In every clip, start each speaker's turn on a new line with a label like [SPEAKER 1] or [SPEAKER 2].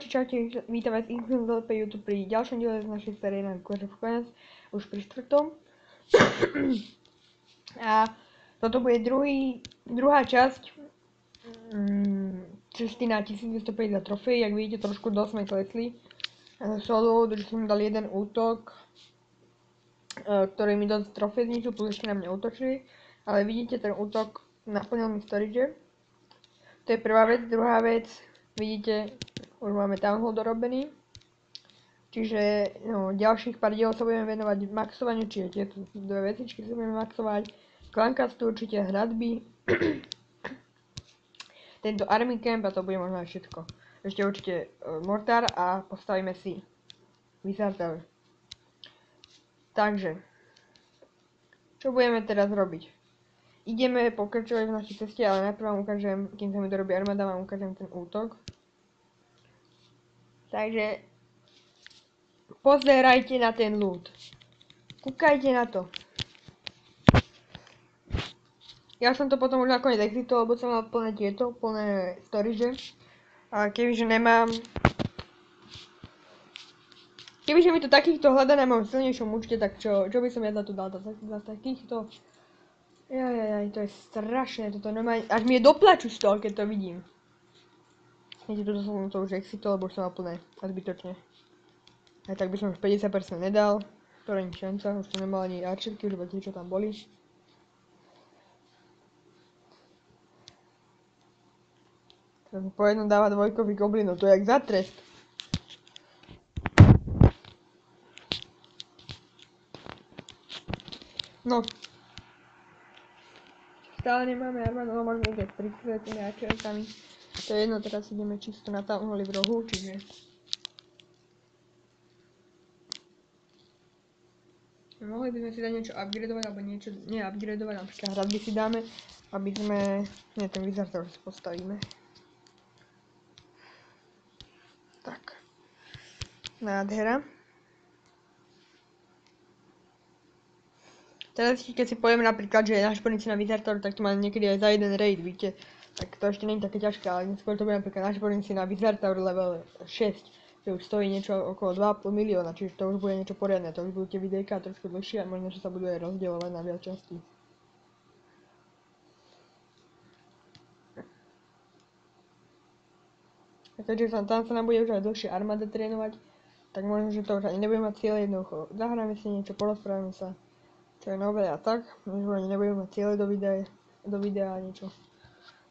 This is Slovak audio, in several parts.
[SPEAKER 1] Čaute, vítam vás z YouTube pri ďalšom diele z našej série na Clash of Clans, už pri 4. A toto bude druhá časť cesty na 1250 trofej. Jak vidíte, trošku dosť sme klesli solo, takže som dal jeden útok, ktorý mi dosť trofej zničil, plus ešte na mňa útočili. Ale vidíte, ten útok naplnil mi storage. To je prvá vec. Druhá vec, vidíte, už máme Town Hall dorobený. Čiže ďalších pár dielov sa budeme venovať maxovaniu, čiže tieto dve vecičky sa budeme maxovať. Klankastu určite, hradby, tento army camp a to bude možno aj všetko. Ešte určite mortár a postavíme si Wizard Tower. Takže, čo budeme teraz robiť? Ideme pokračovať v našej ceste, ale najprv vám ukážem, kým sa mi dorobí armáda, vám ukážem ten útok. Takže pozerajte na ten loot. Kúkajte na to. Ja som to potom už nakoniec exitol, lebo som mal plné storage. A kebyže mi to takýchto hľadá na mojom silnejšom účte, tak čo by som ja za to dal? Za takýchto? Jaj, to je strašné, toto normálne, až mi je doplaču z toho, keď to vidím. Viete, toto som to už exitol, lebo už som mal plné, a zbytočne. Aj tak by som už 50% nedal, to nie je šanca, už som nemal ani arčerky, už iba tie, čo tam boli. Teraz mi po jednom dáva dvojkový goblinov, to je jak za trest. No. Stále nemáme armádu, no možno ide prikryť tými arčerkami. To je jedno, teraz ideme čisto na Town Hall v rohu, čiže... Mohli by sme si dať niečo upgradovať, alebo niečo neupgradovať, napríklad hradby si dáme, aby sme... Nie, ten Wizard Tower si postavíme. Tak. Nádhera. Teraz keď si poviem napríklad, že našporníci na Wizard Tower, tak to má niekedy aj za jeden raid, víte. Tak to ešte nie je také ťažké, ale neskôr to bude napríklad našporníci na Wizard Tower level 6. Že už stojí niečo okolo 2,5 milióna, čiže to už bude niečo poriadne, to už budú tie videjka trošku dlhšie a možno, že sa budú aj rozdielovať na viac častí. A keďže tam sa nám bude už aj dlhšie armáda trénovať, tak možno, že to už ani nebudeme mať cieľe, jednoducho zahráme si niečo, porozprávame sa, čo je nové a tak, možno ani nebudeme mať cieľe do videa niečo.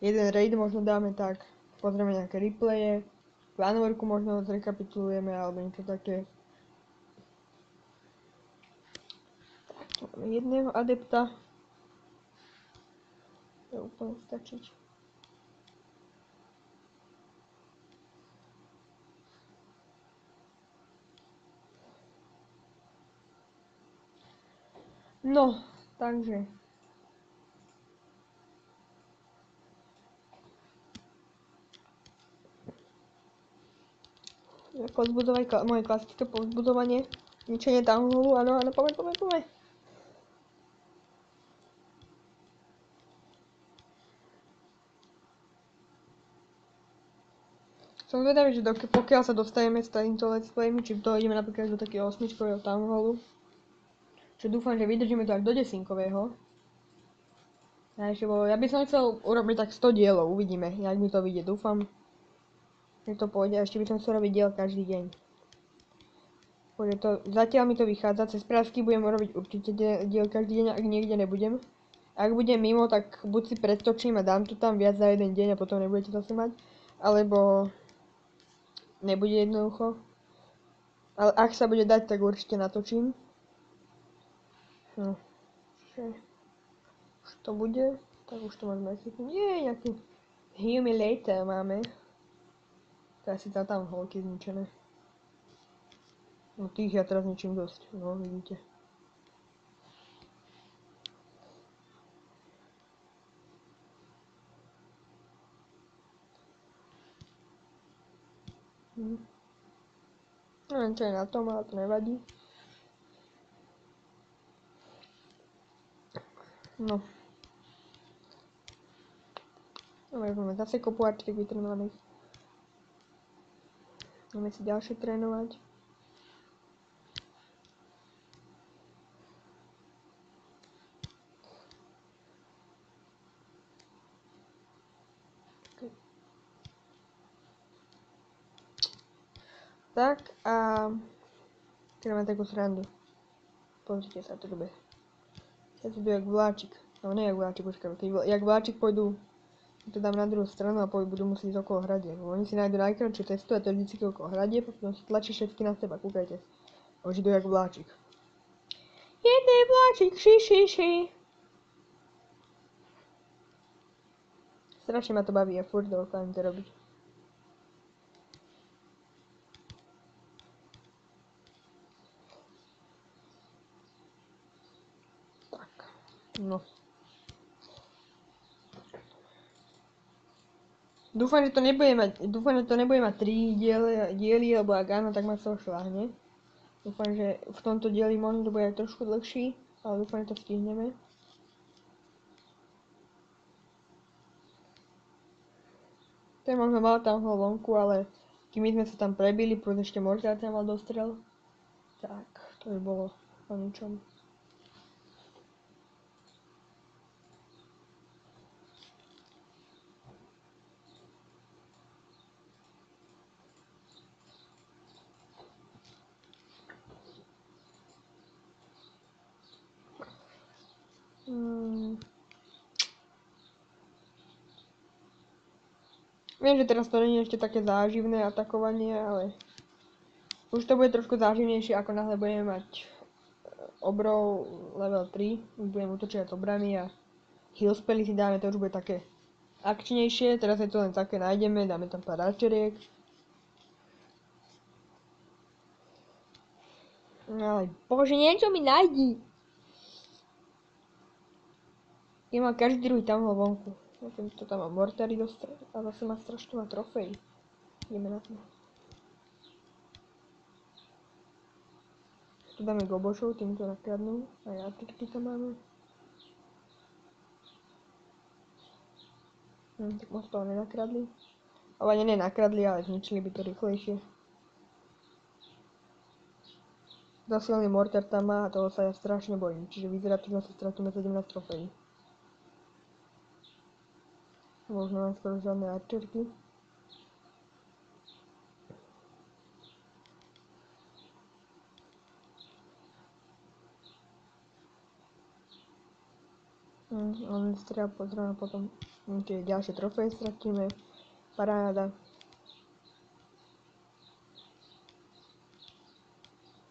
[SPEAKER 1] Jeden raid možno dáme tak, pozrieme nejaké replaye, plánovorku možno zrekapitulujeme alebo niečo také. Tak, máme jedného adepta. To úplne stačiť. No, takže. Povzbudovať moje klasické povzbudovanie. Ničenie Town Hallu, áno, poďme. Som zvedavý, že pokiaľ sa dostaneme s týmto let's playmi, či to ideme napríklad do takého 8-čkového Town Hallu. Čo dúfam, že vydržíme to až do 10-kového. Ja by som chcel urobiť tak 100 dielov, uvidíme, jak mi to vyjde, dúfam, že to pôjde, a ešte by som chcel robiť diel každý deň. Zatiaľ mi to vychádza, cez prázky budem robiť určite diel každý deň, ak niekde nebudem. Ak budem mimo, tak buď si predtočím a dám to tam viac za jeden deň a potom nebudete zase mať, alebo nebude jednoducho. Ale ak sa bude dať, tak určite natočím. No, už to bude, tak už to môžeme chytnúť. Nejaký Humiliator máme. To je asi tam holky zničené. No tých ja teraz ničím dosť, no vidíte. Neviem čo je na tom, ale to nevadí. No. Máme zase kopu arčiek vytrenovaných. Ideme si ďalšie trénovať. Tak a keď máme takú srandu. Pozrite sa, to dobe. Ja tu jak vláčik. No nie jak vláčik, počkaj. Jak vláčik pôjdu, to dám na druhú stranu a budú musieť okolo hradie. Oni si nájdu najkrátšiu cestu a to je vždycky okolo hradie, potom si tlačí všetky na seba, kúkajte. Už idú jak vláčik. Jedný vláčik, ši. Strašne ma to baví a furt dookola to robiť. Tak, no. Dúfam, že to nebude mať 3 diely, lebo ak áno, tak ma z toho šľahne. Dúfam, že v tomto dieli možno to bude aj trošku dlhší, ale dúfam, že to stihneme. To je možno mal tam vonku, ale kým my sme sa tam prebili, plus ešte Mortar tam mal dostrel. Tak, to by bolo o ničom. Viem, že teraz to nie je ešte také záživné atakovanie, ale už to bude trošku záživnejšie, ako náhle budeme mať obrov level 3, už budeme útočiť obrami a heal spely si dáme, to už bude také akčnejšie, teraz je to len také nájdeme, dáme tam pár arčeriek. Ale bože, niečo mi nájdi! Ja mám každý druhý tam vonku. To tam má mortári dostať a zase má strašne má trofej. Ideme na to. Tu dáme gobošov, týmto nakradnú. A jatričky tam máme. Tak moc toho nenakradli. Ale nie nakradli, ale zničili by to rýchlejšie. Zasilný mortar tam má a toho sa ja strašne bojím. Čiže vyzerá to, že sa stratíme 17 trofejí. Možno len skoro žiadne arčerky. On strieľa pozrieme potom tie ďalšie trofeje stratíme. Paráda.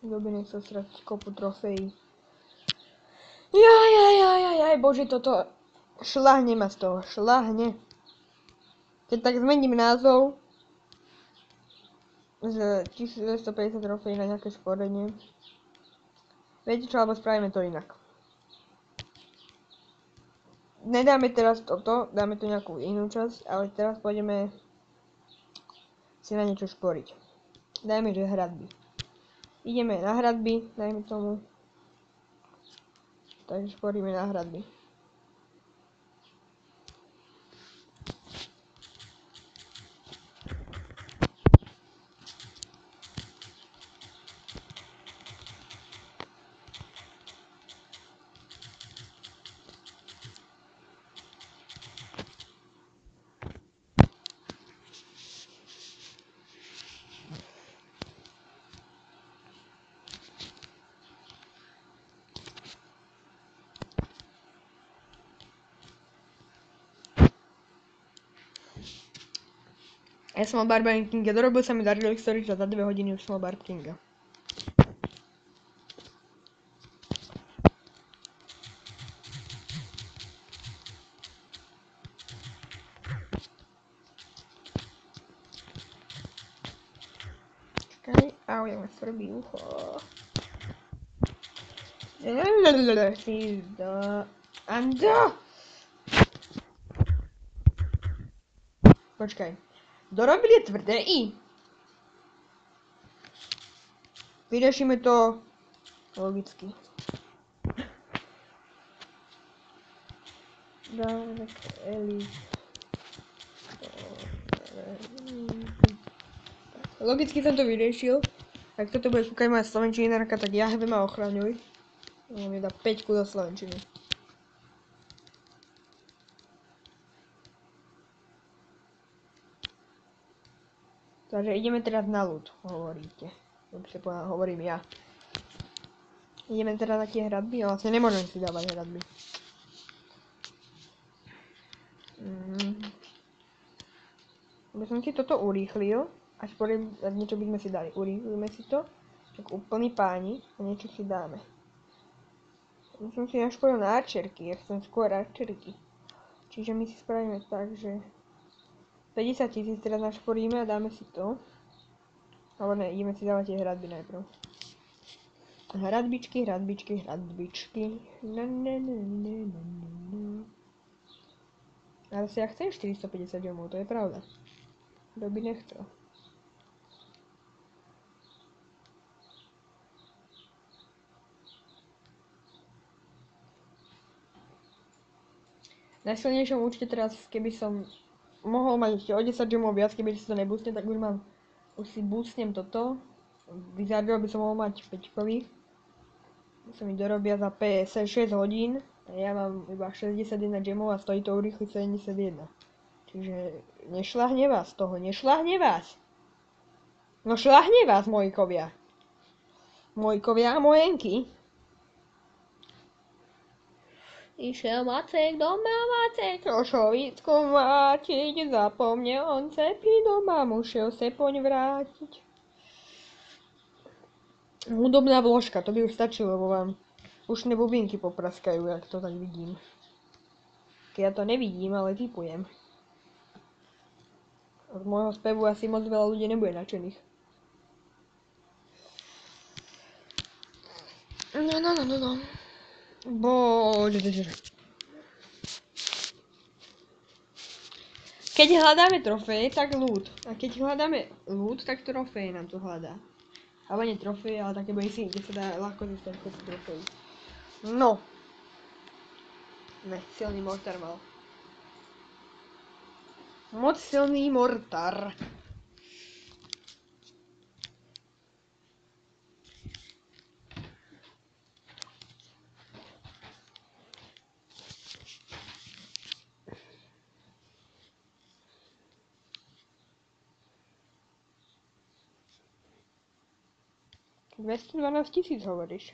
[SPEAKER 1] Dobre, nech sa stratiť kopu trofejí. Jaj, bože, toto šľahne ma z toho, šľahne. Keď tak zmením názov z 1250 trofejí na nejaké škodenie. Viete čo, alebo spravíme to inak. Nedáme teraz toto, dáme tu nejakú inú časť, ale teraz pôjdeme si na niečo šporiť. Dajme, že hradby. Ideme na hradby, dajme tomu. Takže šporíme na hradby. Ja som mal Barbarian Kinga, dorobil sa mi Dark Story a za 2 hodiny už som mal Barb Kinga. Čakaj, au, ja ma svrbí ucho. Ando! Počkaj. Dorobili tvrdé I. Vyriešime to logicky. Dark Elite. Logicky som to vyriešil. Ak toto bude kúkať moja slovenčinárka, tak jahve ma ochraňuj. On mi dá 5 do slovenčiny. Takže ideme teraz na ľud, hovoríte. Dobre, hovorím ja. Ideme teda na tie hradby, ale vlastne nemôžem si dávať hradby. By som si toto urýchlil, až niečo by sme si dali. Urýchlime si to, tak úplný páni a niečo si dáme. My som si našporil na arčerky, ja chcem skôr arčerky. Čiže my si spravíme tak, že 50 000 teraz našporíme a dáme si to. Alebo ne, ideme si dávať tie hradby najprv. Hradbičky. Ale si ja chcem 450 domov, to je pravda. Kto by nechcel. Na silnejšom účte teraz, keby som mohol mať ešte o 10 domov viac, keby si to nebúsne, tak už si boostnem toto. Vyzeralo by som mohol mať 5-kový. Sa mi dorobia za 6 hodín. A ja mám iba 61 gemov a stojí to urýchli 71. Čiže nešľahne vás toho, nešľahne vás. No šľahne vás, mojkovia. Mojkovia a mojenky. Išiel Macek doma, Macek trošovicku máčiť, zapomnel on cepy doma, musel se poň vrátiť. Hudobná vložka, to by už stačilo, lebo vám ušné bubinky popraskajú, jak to tak vidím. Keď ja to nevidím, ale typujem. Od môjho spevu asi moc veľa ľudí nebude nadšených. No. Keď hľadáme trofej, tak loot. A keď hľadáme loot, tak trofej nám to hľadá. Alebo nie trofej, ale také bojsy, kde sa dá ľahko získať kopy trofej. No. Ne, silný mortar mal. Moc silný mortar. $212 000 hovoríš.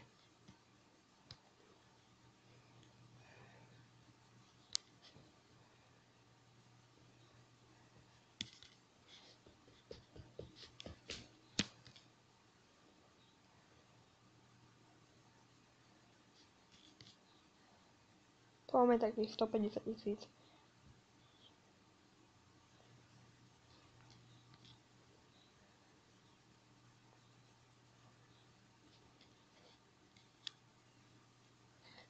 [SPEAKER 1] To máme takých 150 000.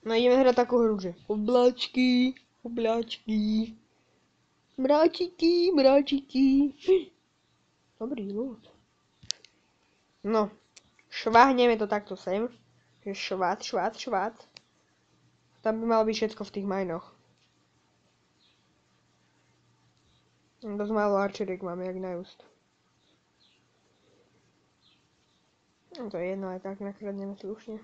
[SPEAKER 1] No ideme hrať takú hru, že obláčky, mráčiky. Dobrý ľud. No, šváhneme to takto sem. Že švát. Tam by malo byť všetko v tých majnoch. Dosť málo arčeriek máme, jak na just. No to je jedno, aj tak nakradneme slušne.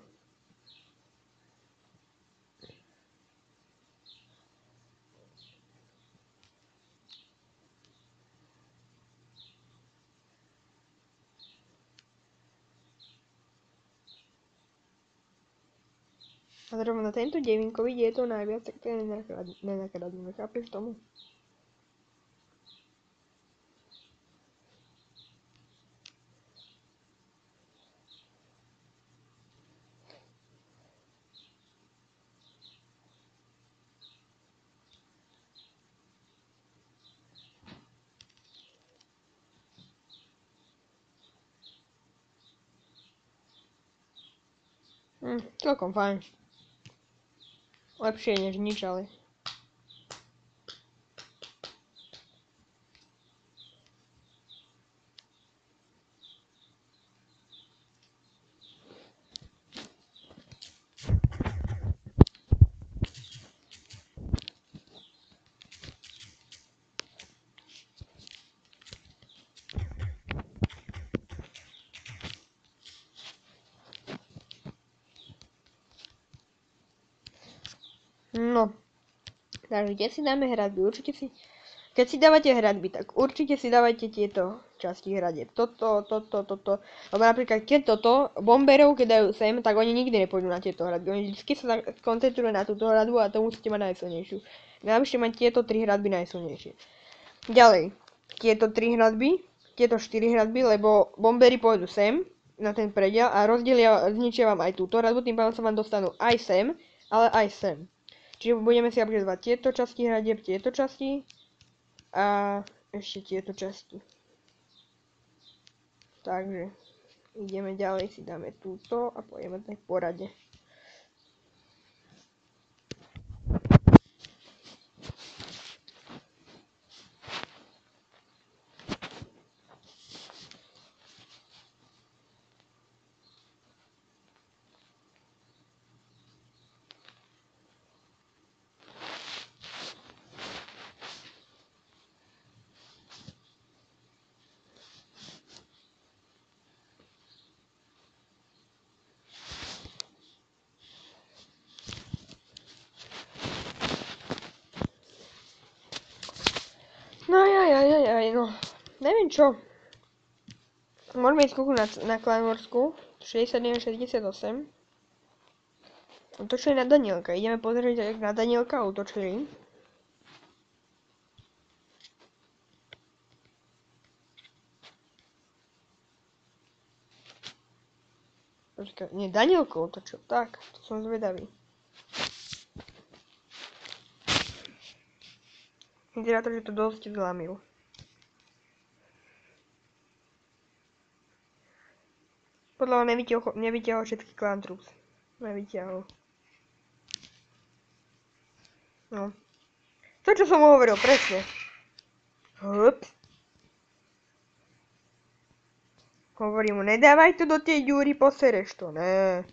[SPEAKER 1] A zrovna tento devinkový, kde je to najviac, tak to je nenakradneme, chápeš tomu? Celkom fajn. Lepšie než nič, ale... No, takže kde si dáme hradby? Určite si, keď si dávate hradby, tak určite si dávajte tieto časti hradieb. Toto. Lebo napríklad, keď toto, bomberov, keď dajú sem, tak oni nikdy nepôjdu na tieto hradby. Oni vždy sa koncentrujú na túto hradbu a to musíte mať najsilnejšiu. Najlepšie mať tieto 3 hradby najsilnejšie. Ďalej, tieto 3 hradby, tieto 4 hradby, lebo bombery pôjdu sem, na ten prediel a rozdelia, zničia vám aj túto hradbu, tým pádom sa vám dostanú aj sem, ale aj sem. Čiže budeme si upgradeovať tieto časti hradieb, tieto časti a ešte tieto časti. Takže ideme ďalej, si dáme túto a pôjdeme tak po rade. No. Neviem čo. Môžeme ísť na Klanvorsku. 61-68. Utočili na Danielka. Ideme pozrieť, jak na Danielka utočili. Počkaj, nie, Danielko utočil. Tak, to som zvedavý. Vyzerá to, že to dosť zlamil. Podľa mňa nevytiahol všetky clan troops. Nevytiahol. No. To, čo som mu hovoril, presne. Hups. Hovorím mu, nedávaj to do tej ďúry, posereš to, ne.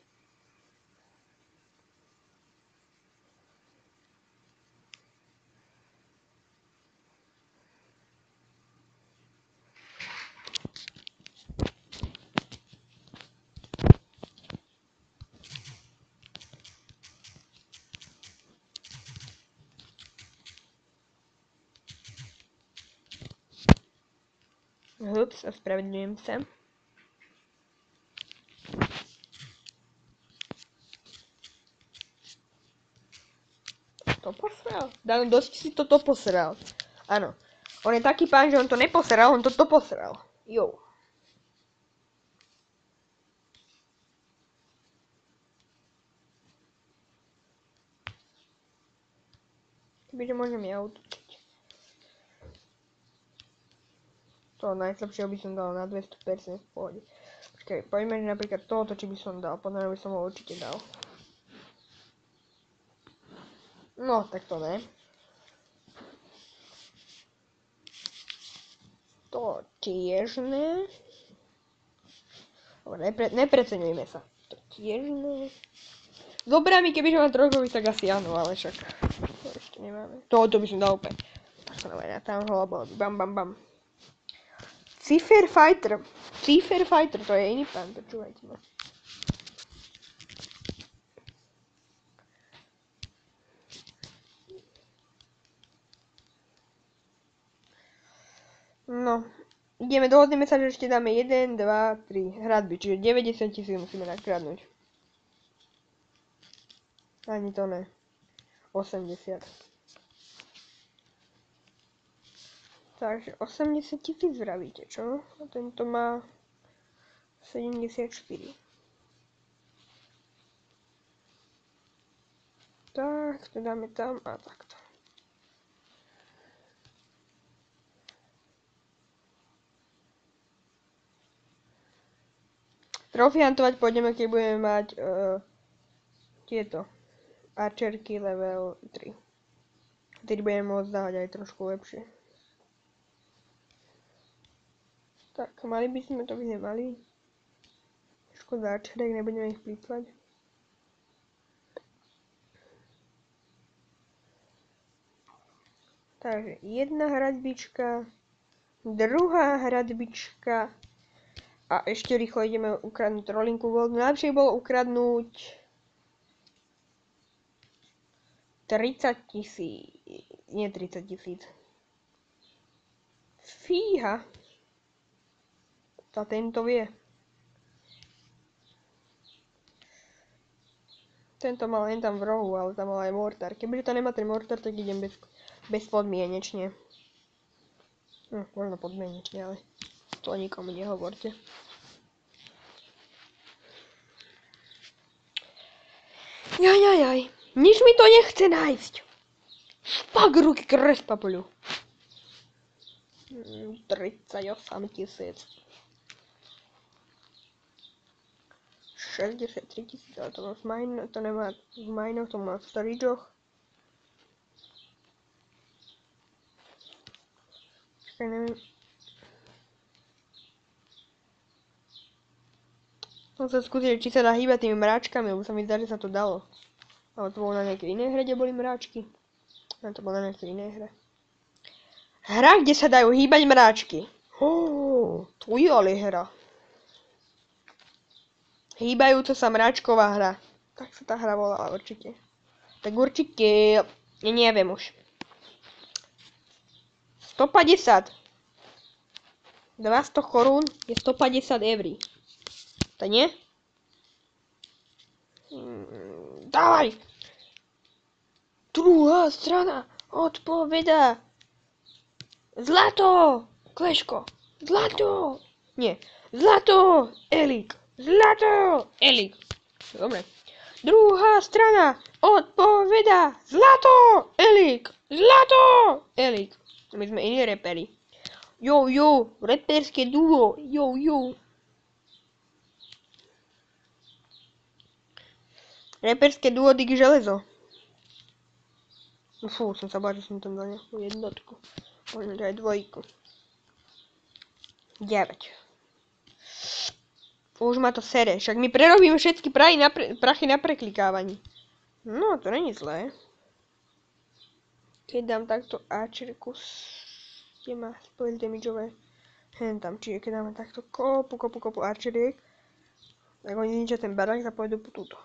[SPEAKER 1] Hups, ospravedlňujem sa. To posral? Dano, dosť si toto posral. Áno. On je taký pán, že on to neposral, on toto posral. Jo. Kebyže môžem ja utočiť. To najslabšieho by som dal na 200% v pohode. Počkaj, poďme napríklad tohoto, či by som dal. Podľa by som ho určite dal. No, tak to ne. To tiež ne. Nepreceňujme sa. To tiež ne. S obrami, kebyže mám trojkový, tak asi áno, ale však to ešte nemáme. Tohoto by som dal úplne. Personovať na tam holo, bam bam bam. Cipher Fighter, to je iný pán, počúvajte ma. No, dohodneme sa, že ešte dáme 1, 2, 3 hradby, čiže 90 000 musíme nakradnúť. Ani to ne. 80. Takže 80 000 vravíte, čo? A tento má 74. Tak, to dáme tam a takto. Trofiantovať pôjdeme, keď budeme mať tieto archerky level 3. Vtedy budeme môcť dávať aj trošku lepšie. Tak, mali by sme to, by sme mali. Škoda archerek, nebudeme ich plýtvať. Takže jedna hradbička, druhá hradbička a ešte rýchlo ideme ukradnúť Rollinku Gold. Najlepšie bolo ukradnúť 30 000. Nie 30 000. Fíha. Tá tento vie. Tento mal len tam v rohu, ale tam mal aj mortár. Kebyže to nemá ten mortár, tak idem bezpodmienečne. Možno podmienečne, ale to nikomu nehovorte. Jaj. Nič mi to nechce nájsť. Špak ruky kres papuľu. 38 000. 63 000, ale to má v mine, to nemá v minoch, to má v storageoch. Čakaj, neviem. Som sa skúsil, či sa dá hýbať tými mráčkami, lebo sa mi zdá, že sa to dalo. Ale to bolo na nejakej inej hre, kde boli mráčky. To bolo na nejakej inej hre. Hra, kde sa dajú hýbať mráčky. Tu je ale hra. Hýbajúca sa mráčková hra. Tak sa tá hra volala určite. Tak určite, neviem už. 150. 200 korún je 150 eur. To nie? Dávaj! Druhá strana odpoveda. Zlato! Kleško! Zlato! Nie. Zlato! Elík! Zlato! Elík! Dobre. Druhá strana odpoveda. Zlato! Elík! Zlato! Elík. My sme iní reperi. Jo, reperské duo. Jo. Reperské duo Dig Železo. Fú, som sa bál, že som tam dal nejakú jednotku. Možno aj dvojku. 9. Už ma to sere, však my prerobíme všetky prachy na preklikávaní. No, to není zlé. Keď dám takto Archerku, kde má spell damageové, tam, čiže keď dáme takto kopu Archeriek, tak oni zničia ten barák a pôjdu po túto.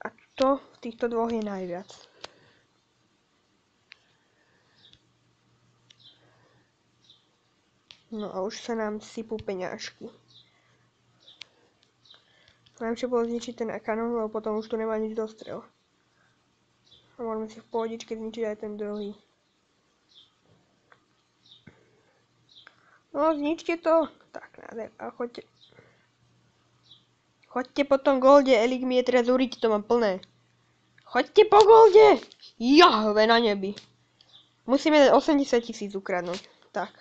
[SPEAKER 1] A to v týchto dvoch je najviac. No a už sa nám sypú peňažky. Najlepšie bolo zničiť ten kanón, lebo potom už tu nemá nič dostrel. A môžeme si v pohodičke zničiť aj ten druhý. No, zničte to. Tak, nádher. A choďte. Choďte po tom golde, Elík mi je teraz uriť, to mám plné. Choďte po golde! Jahve na nebi. Musíme dať 80 000 ukradnúť. Tak.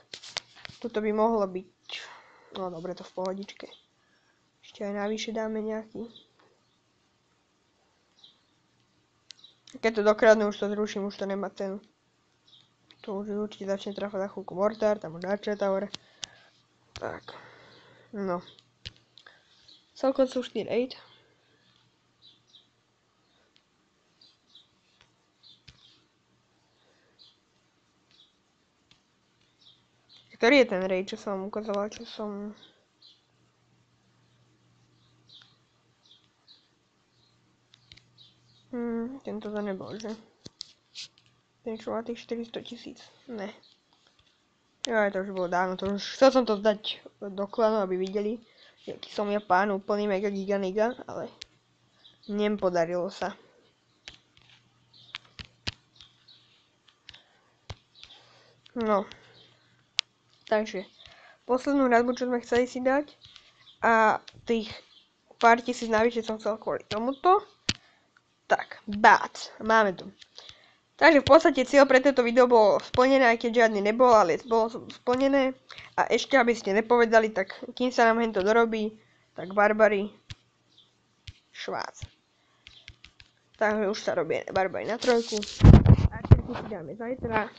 [SPEAKER 1] Tuto by mohlo byť. No dobre, to v pohodičke. Ešte aj navyše dáme nejaký. Keď to dokradnú, už to zruším, už to nemá cenu. To už určite začne trafať za chvíľku mortár, tam už Archer Tower. Tak. No. Celkom slušný raid. Ktorý je ten raid, čo som vám ukazoval, čo som... Tento to nebol, že? Ten čo má tých 400 000. Ne. Jo, to už bolo dávno, to už chcel som to zdať do klanu, aby videli, aký som ja pán, úplný mega giganiga, ale nepodarilo sa. No. Takže, poslednú hradbu, čo sme chceli si dať, a tých pár tisíc navyše som chcel kvôli tomuto. Tak, bác, máme tu. Takže v podstate cieľ pre toto video bolo splnené, aj keď žiadny nebol, ale bolo splnené. A ešte, aby ste nepovedali, tak kým sa nám hento dorobí, tak barbary, švác. Takže už sa robí barbary na 3. Archerky si dáme zajtra.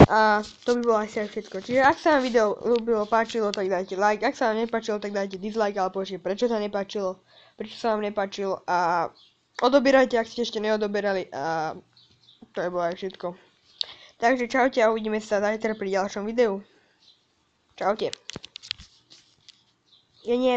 [SPEAKER 1] A to by bolo asi aj všetko. Čiže ak sa vám video ľúbilo, páčilo, tak dajte like. Ak sa vám nepáčilo, tak dajte dislike, ale povedzte, prečo sa nepáčilo, prečo sa vám nepáčilo a odobierajte, ak ste ešte neodoberali a to je bolo aj všetko. Takže čaute a uvidíme sa zajtra pri ďalšom videu. Čaute. Ja neviem.